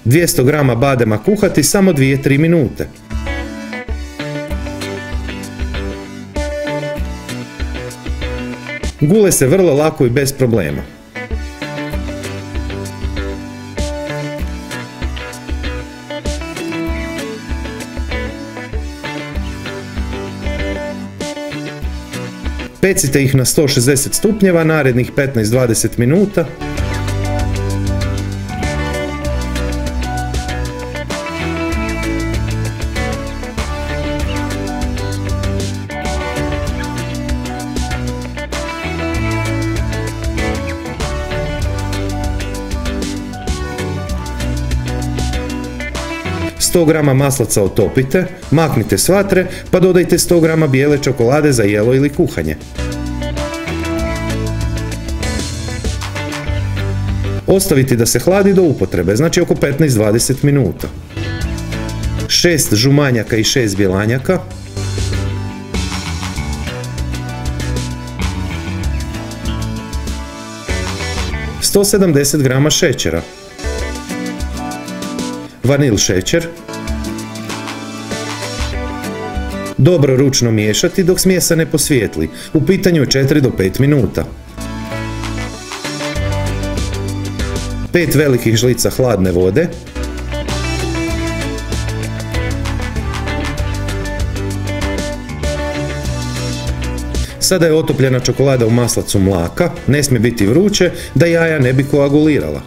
200 g badema kuhati samo 2-3 minute. Gule se vrlo lako i bez problema. Pecite ih na 160 stupnjeva narednih 15-20 minuta. Sto grama maslaca otopite, maknite s vatre pa dodajte 100 grama bijele čokolade za jelo ili kuhanje. Ostaviti da se hladi do upotrebe, znači oko 15-20 minuta. 6 žumanjaka i 6 bjelanjaka. – 170 grama šećera. Vanil šećer. Dobro ručno miješati dok smjesa ne posvijetli. U pitanju je 4 do 5 minuta. 5 velikih žlica hladne vode. Sada je otopljena čokolada u maslacu mlaka, ne smije biti vruće da jaja ne bi koagulirala.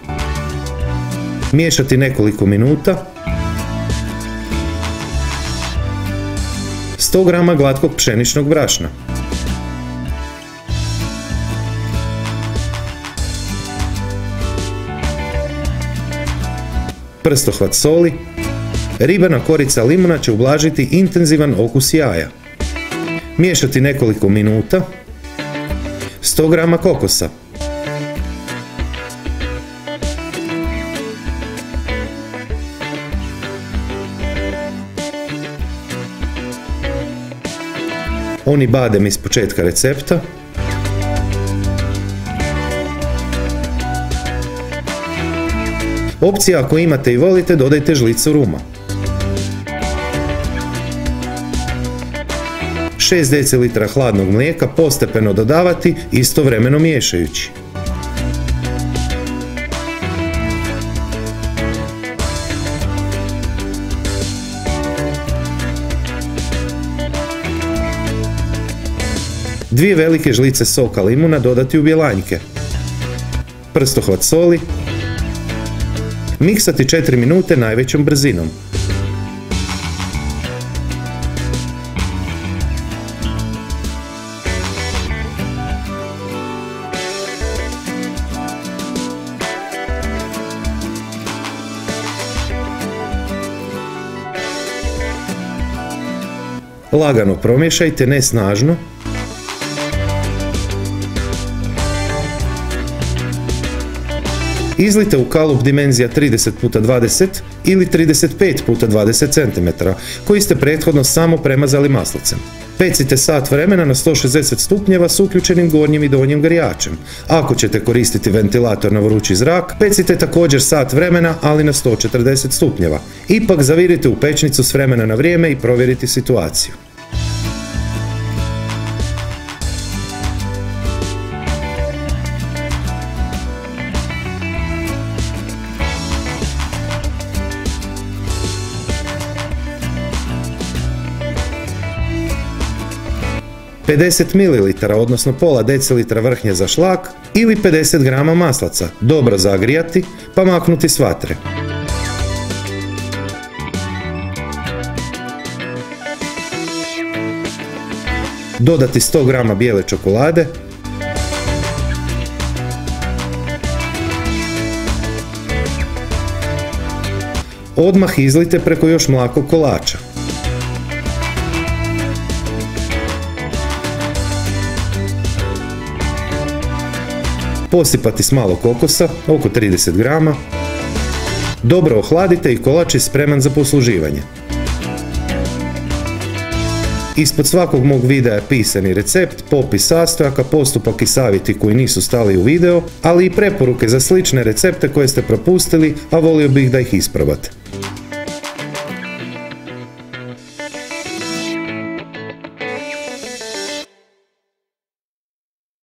Miješati nekoliko minuta. 100 grama glatkog pšeničnog brašna. Prstohvat soli. Ribana korica limuna će ublažiti intenzivan okus jaja. Miješati nekoliko minuta. 100 grama kokosa. Oni badem iz početka recepta. Opcija ako imate i volite dodajte žlicu ruma. 6 decilitra hladnog mlijeka postepeno dodavati istovremeno miješajući. Dvije velike žlice soka limuna dodati u bjelanjke. Prstohvat soli. Miksati 4 minute najvećom brzinom. Lagano promiješajte, ne snažno. Izlijte u kalup dimenzija 30x20 ili 35x20 cm, koji ste prethodno samo premazali maslacem. Pecite sat vremena na 160 stupnjeva s uključenim gornjim i donjim grijačem. Ako ćete koristiti ventilator na vrući zrak, pecite također sat vremena, ali na 140 stupnjeva. Ipak zavirite u pećnicu s vremena na vrijeme i provjerite situaciju. $50 ml, odnosno pola decilitra vrhnje za šlak ili 50 grama maslaca, dobro zagrijati pa maknuti s vatre. Dodati 100 grama bijele čokolade. Odmah izlijte preko još mlakog kolača. Posipati s malo kokosa, oko 30 grama. Dobro ohladite i kolač je spreman za posluživanje. Ispod svakog mog videa je pisani recept, popis sastojaka, postupak i savjeti koji nisu stali u video, ali i preporuke za slične recepte koje ste propustili, a volio bih da ih isprobate.